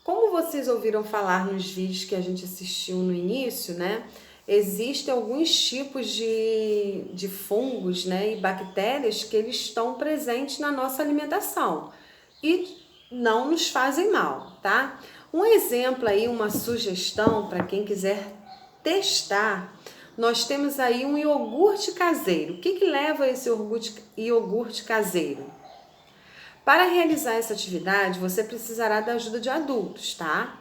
Como vocês ouviram falar nos vídeos que a gente assistiu no início, né? Existem alguns tipos de fungos, né, e bactérias que eles estão presentes na nossa alimentação e não nos fazem mal, tá? Um exemplo aí, uma sugestão para quem quiser testar, nós temos aí um iogurte caseiro. O que leva esse iogurte caseiro? Para realizar essa atividade, você precisará da ajuda de adultos, tá?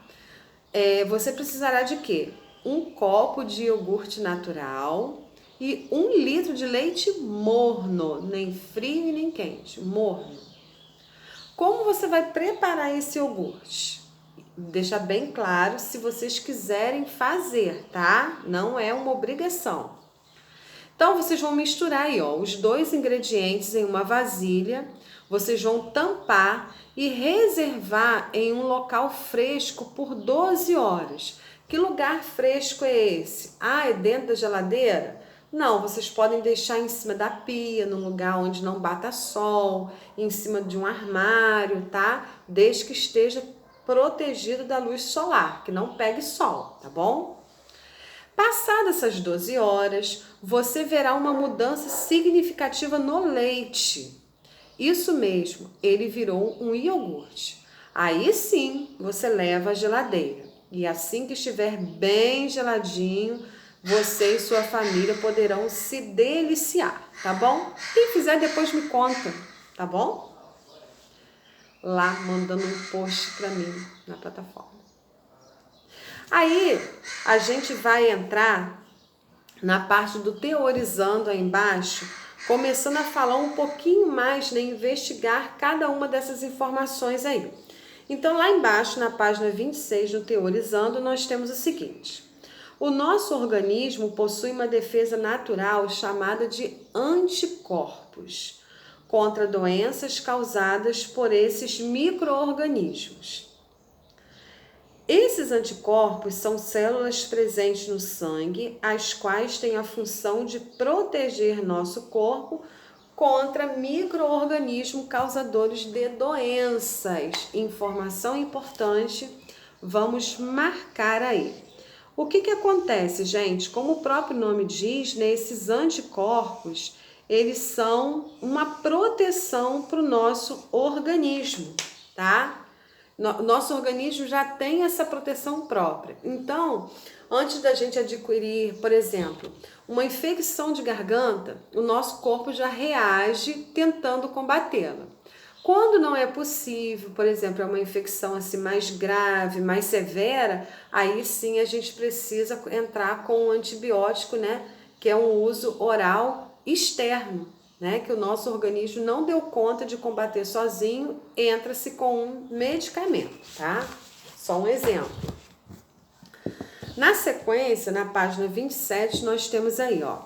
Você precisará de quê? Um copo de iogurte natural e 1 litro de leite morno, nem frio e nem quente, morno. Como você vai preparar esse iogurte? Deixa bem claro se vocês quiserem fazer, tá? Não é uma obrigação. Então, vocês vão misturar aí, ó, os 2 ingredientes em uma vasilha, vocês vão tampar e reservar em um local fresco por 12 horas. Que lugar fresco é esse? Ah, é dentro da geladeira? Não, vocês podem deixar em cima da pia, num lugar onde não bata sol, em cima de um armário, tá? Desde que esteja protegido da luz solar, que não pegue sol, tá bom? Passadas essas 12 horas, você verá uma mudança significativa no leite. Isso mesmo, ele virou um iogurte. Aí sim, você leva à geladeira. E assim que estiver bem geladinho, você e sua família poderão se deliciar, tá bom? Quem fizer depois me conta, tá bom? Lá mandando um post para mim na plataforma. Aí a gente vai entrar na parte do teorizando aí embaixo, começando a falar um pouquinho mais, né, investigar cada uma dessas informações aí. Então lá embaixo, na página 26 do teorizando, nós temos o seguinte: o nosso organismo possui uma defesa natural chamada de anticorpos contra doenças causadas por esses micro-organismos. Esses anticorpos são células presentes no sangue, as quais têm a função de proteger nosso corpo contra micro-organismos causadores de doenças. Informação importante, vamos marcar aí. O que acontece, gente? Como o próprio nome diz, né, esses anticorpos, eles são uma proteção para o nosso organismo, tá? Nosso organismo já tem essa proteção própria. Então, antes da gente adquirir, por exemplo, uma infecção de garganta, o nosso corpo já reage tentando combatê-la. Quando não é possível, por exemplo, é uma infecção assim mais grave, mais severa, aí sim a gente precisa entrar com um antibiótico, né, que é um uso oral externo, né, que o nosso organismo não deu conta de combater sozinho, entra-se com um medicamento, tá? Só um exemplo. Na sequência, na página 27, nós temos aí, ó,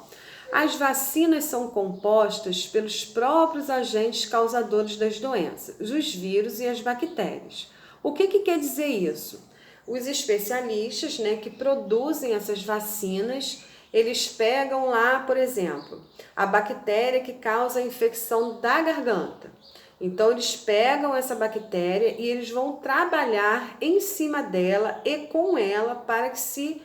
as vacinas são compostas pelos próprios agentes causadores das doenças, os vírus e as bactérias. O que quer dizer isso? Os especialistas, né, que produzem essas vacinas, eles pegam lá, por exemplo, a bactéria que causa a infecção da garganta. Então, eles pegam essa bactéria e eles vão trabalhar em cima dela e com ela para que se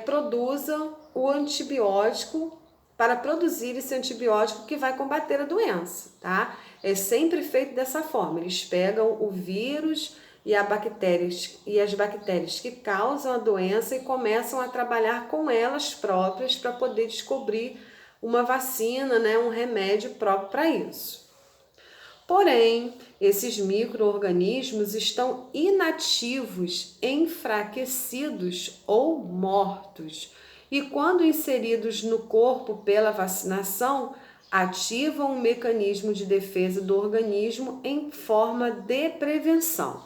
produza o antibiótico, para produzir esse antibiótico que vai combater a doença, tá? É sempre feito dessa forma. Eles pegam o vírus e as bactérias que causam a doença e começam a trabalhar com elas próprias para poder descobrir uma vacina, né, um remédio próprio para isso. Porém, esses micro-organismos estão inativos, enfraquecidos ou mortos. E quando inseridos no corpo pela vacinação, ativam um mecanismo de defesa do organismo em forma de prevenção.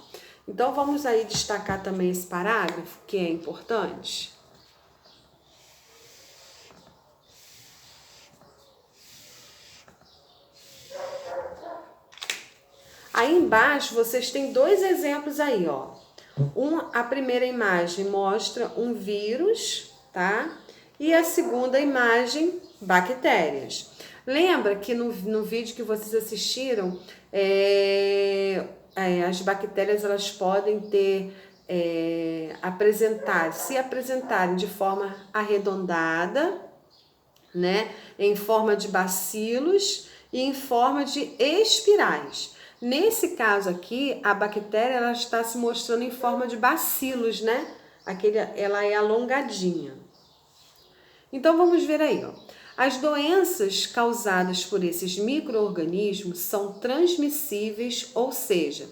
Então, vamos aí destacar também esse parágrafo, que é importante. Aí embaixo vocês têm 2 exemplos aí, ó. A primeira imagem mostra um vírus, tá? E a segunda imagem, bactérias. Lembra que no vídeo que vocês assistiram, as bactérias elas podem ter se apresentarem de forma arredondada, né, em forma de bacilos e em forma de espirais. Nesse caso aqui, a bactéria ela está se mostrando em forma de bacilos, né? Ela é alongadinha. Então vamos ver aí, ó. As doenças causadas por esses micro-organismos são transmissíveis, ou seja,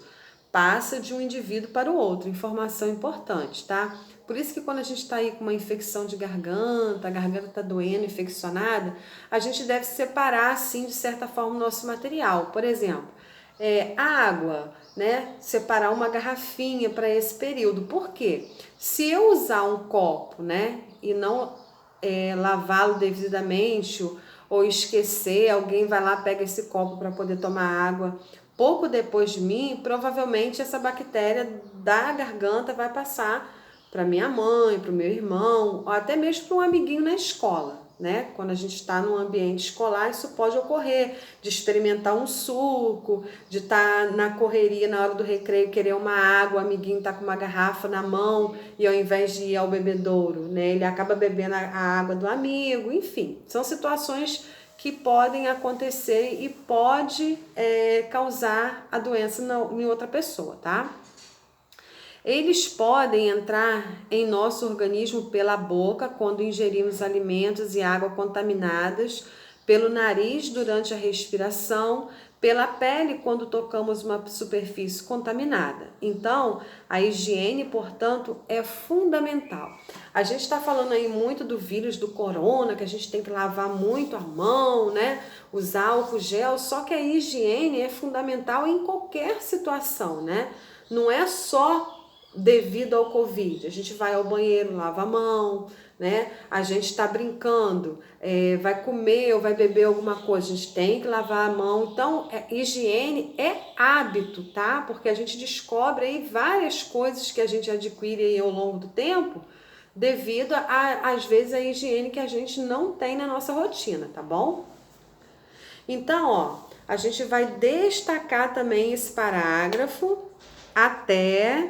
passa de um indivíduo para o outro. Informação importante, tá? Por isso que quando a gente está aí com uma infecção de garganta, a garganta está doendo, infeccionada, a gente deve separar, assim, de certa forma, o nosso material. Por exemplo, água, né? Separar uma garrafinha para esse período. Por quê? Se eu usar um copo, né? E não lavá-lo devidamente ou esquecer, alguém vai lá, pega esse copo para poder tomar água pouco depois de mim, provavelmente essa bactéria da garganta vai passar para minha mãe, para o meu irmão, ou até mesmo para um amiguinho na escola, né? Quando a gente está num ambiente escolar, isso pode ocorrer, de experimentar um suco, de estar na correria na hora do recreio, querer uma água, o amiguinho está com uma garrafa na mão e ao invés de ir ao bebedouro, né? Ele acaba bebendo a água do amigo, enfim, são situações que podem acontecer e pode causar a doença em outra pessoa, tá? Eles podem entrar em nosso organismo pela boca quando ingerimos alimentos e água contaminadas, pelo nariz durante a respiração, pela pele quando tocamos uma superfície contaminada. Então, a higiene, portanto, é fundamental. A gente está falando aí muito do vírus do corona, que a gente tem que lavar muito a mão, né? Usar álcool gel, só que a higiene é fundamental em qualquer situação, né? Não é só devido ao Covid. A gente vai ao banheiro, lava a mão, né? A gente está brincando, vai comer ou vai beber alguma coisa, a gente tem que lavar a mão. Então, higiene é hábito, tá? Porque a gente descobre aí várias coisas que a gente adquire aí ao longo do tempo, devido às vezes, a higiene que a gente não tem na nossa rotina, tá bom? Então, ó, a gente vai destacar também esse parágrafo até...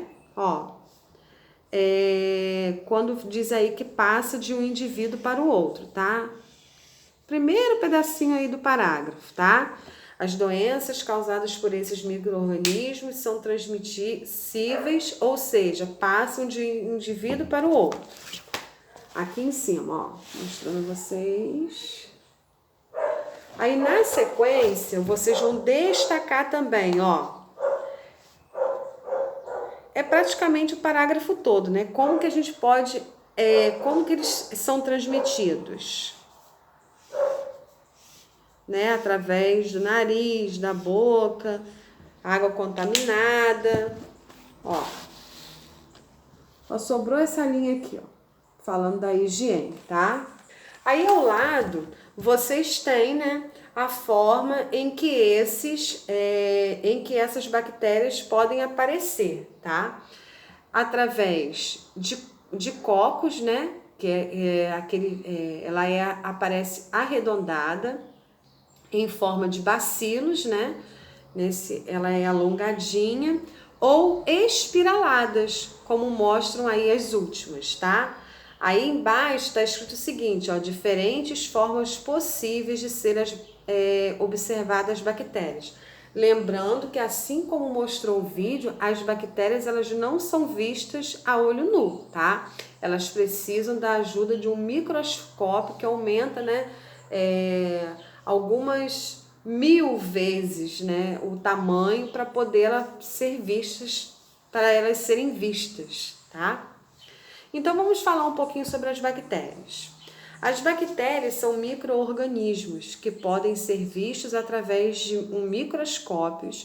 quando diz aí que passa de um indivíduo para o outro, tá? Primeiro pedacinho aí do parágrafo, tá? As doenças causadas por esses micro-organismos são transmissíveis, ou seja, passam de um indivíduo para o outro. Aqui em cima, ó, mostrando a vocês. Aí na sequência, vocês vão destacar também, ó. É praticamente o parágrafo todo, né? Como que a gente pode, como que eles são transmitidos? Né? Através do nariz, da boca, água contaminada, ó. Só sobrou essa linha aqui, ó, falando da higiene, tá? Aí ao lado, vocês têm, né, a forma em que essas bactérias podem aparecer, tá? Através de cocos, né? Que aparece arredondada em forma de bacilos, né? Ela é alongadinha ou espiraladas, como mostram aí as últimas, tá? Aí embaixo está escrito o seguinte, ó, diferentes formas possíveis de ser observadas as bactérias. Lembrando que assim como mostrou o vídeo, as bactérias elas não são vistas a olho nu, tá? Elas precisam da ajuda de um microscópio que aumenta, né, algumas 1000 vezes, né, o tamanho para elas serem vistas, tá? Então vamos falar um pouquinho sobre as bactérias. As bactérias são micro-organismos que podem ser vistos através de um microscópio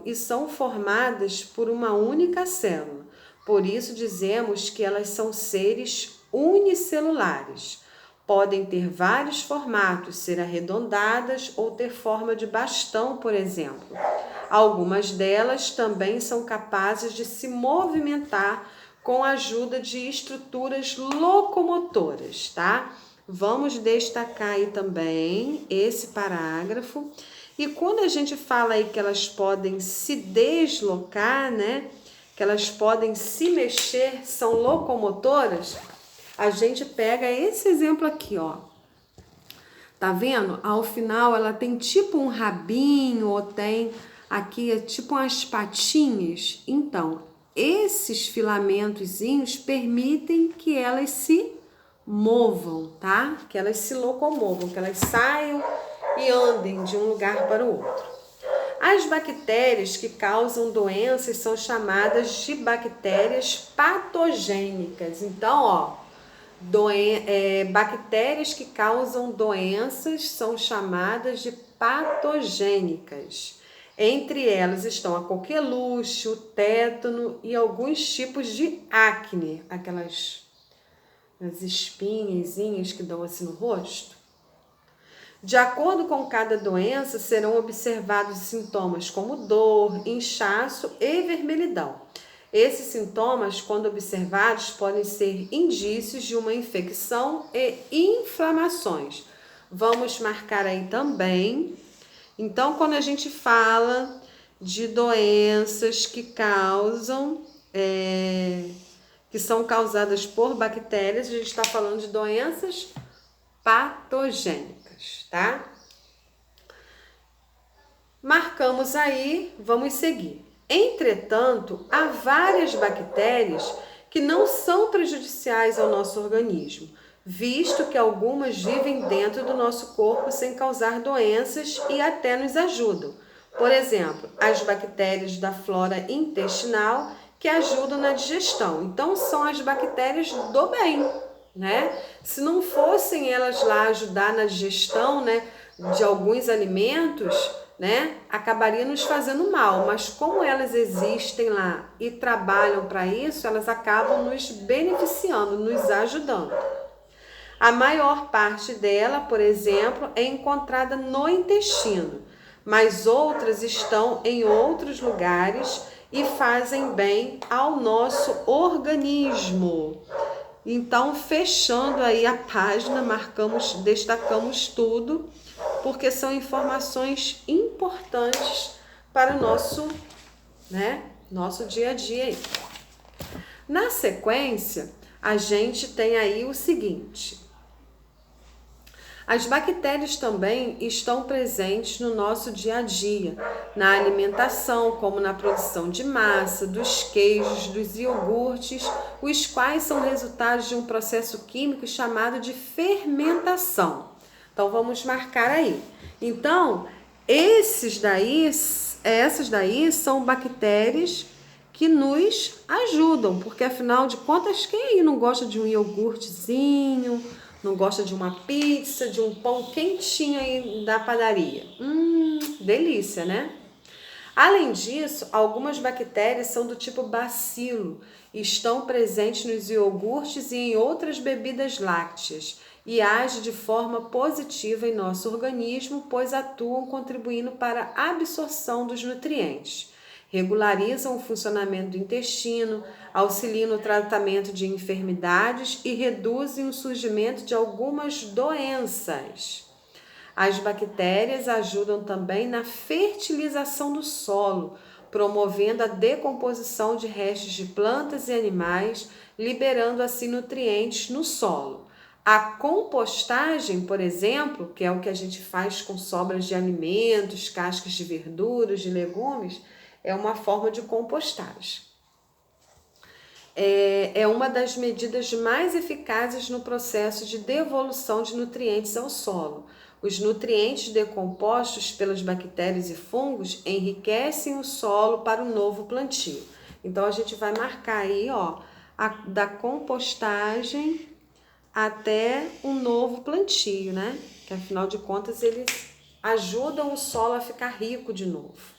e são formadas por uma única célula. Por isso dizemos que elas são seres unicelulares. Podem ter vários formatos, ser arredondadas ou ter forma de bastão, por exemplo. Algumas delas também são capazes de se movimentar com a ajuda de estruturas locomotoras, tá? Vamos destacar aí também esse parágrafo. E quando a gente fala aí que elas podem se deslocar, né? que elas podem se mexer, são locomotoras, a gente pega esse exemplo aqui, ó. Tá vendo? Ao final ela tem tipo um rabinho, ou tem aqui tipo umas patinhas. Então, esses filamentozinhos permitem que elas se movam, tá? Que elas se locomovam, que elas saiam e andem de um lugar para o outro. As bactérias que causam doenças são chamadas de bactérias patogênicas. Então, ó, bactérias que causam doenças são chamadas de patogênicas. Entre elas estão a coqueluche, o tétano e alguns tipos de acne, aquelas espinhazinhas que dão assim no rosto. De acordo com cada doença, serão observados sintomas como dor, inchaço e vermelhidão. Esses sintomas, quando observados, podem ser indícios de uma infecção e inflamações. Vamos marcar aí também. Então, quando a gente fala de doenças que são causadas por bactérias, a gente está falando de doenças patogênicas, tá? Marcamos aí, vamos seguir. Entretanto, há várias bactérias que não são prejudiciais ao nosso organismo, visto que algumas vivem dentro do nosso corpo sem causar doenças e até nos ajudam. Por exemplo, as bactérias da flora intestinal que ajudam na digestão. Então, são as bactérias do bem, né? Se não fossem elas lá ajudar na digestão, né, de alguns alimentos, né, acabaria nos fazendo mal, mas como elas existem lá e trabalham para isso, elas acabam nos beneficiando, nos ajudando. A maior parte dela, por exemplo, é encontrada no intestino, mas outras estão em outros lugares e fazem bem ao nosso organismo. Então, fechando aí a página, destacamos tudo, porque são informações importantes para o nosso dia a dia aí. Na sequência, a gente tem aí o seguinte: as bactérias também estão presentes no nosso dia a dia, na alimentação, como na produção de massa, dos queijos, dos iogurtes, os quais são resultados de um processo químico chamado de fermentação. Então, vamos marcar aí. Então, essas daí são bactérias que nos ajudam, porque afinal de contas, quem aí não gosta de um iogurtezinho, não gosta de uma pizza, de um pão quentinho aí da padaria? Delícia, né? Além disso, algumas bactérias são do tipo bacilo e estão presentes nos iogurtes e em outras bebidas lácteas e agem de forma positiva em nosso organismo, pois atuam contribuindo para a absorção dos nutrientes. Regularizam o funcionamento do intestino, auxiliam no tratamento de enfermidades e reduzem o surgimento de algumas doenças. As bactérias ajudam também na fertilização do solo, promovendo a decomposição de restos de plantas e animais, liberando assim nutrientes no solo. A compostagem, por exemplo, que é o que a gente faz com sobras de alimentos, cascas de verduras, de legumes, é uma forma de compostagem. É uma das medidas mais eficazes no processo de devolução de nutrientes ao solo. Os nutrientes decompostos pelas bactérias e fungos enriquecem o solo para o novo plantio. Então, a gente vai marcar aí, ó, da compostagem até um novo plantio, né? Que afinal de contas, eles ajudam o solo a ficar rico de novo.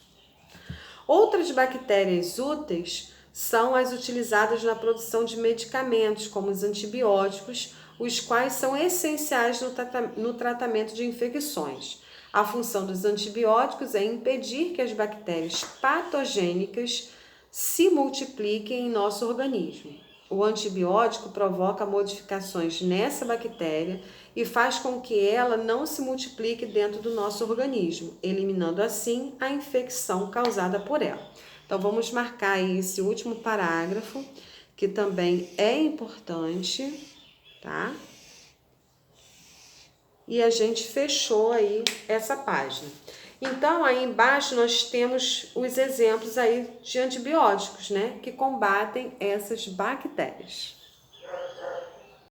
Outras bactérias úteis são as utilizadas na produção de medicamentos, como os antibióticos, os quais são essenciais no tratamento de infecções. A função dos antibióticos é impedir que as bactérias patogênicas se multipliquem em nosso organismo. O antibiótico provoca modificações nessa bactéria e faz com que ela não se multiplique dentro do nosso organismo, eliminando assim a infecção causada por ela. Então, vamos marcar aí esse último parágrafo, que também é importante, tá? E a gente fechou aí essa página. Então, aí embaixo nós temos os exemplos aí de antibióticos, né? Que combatem essas bactérias.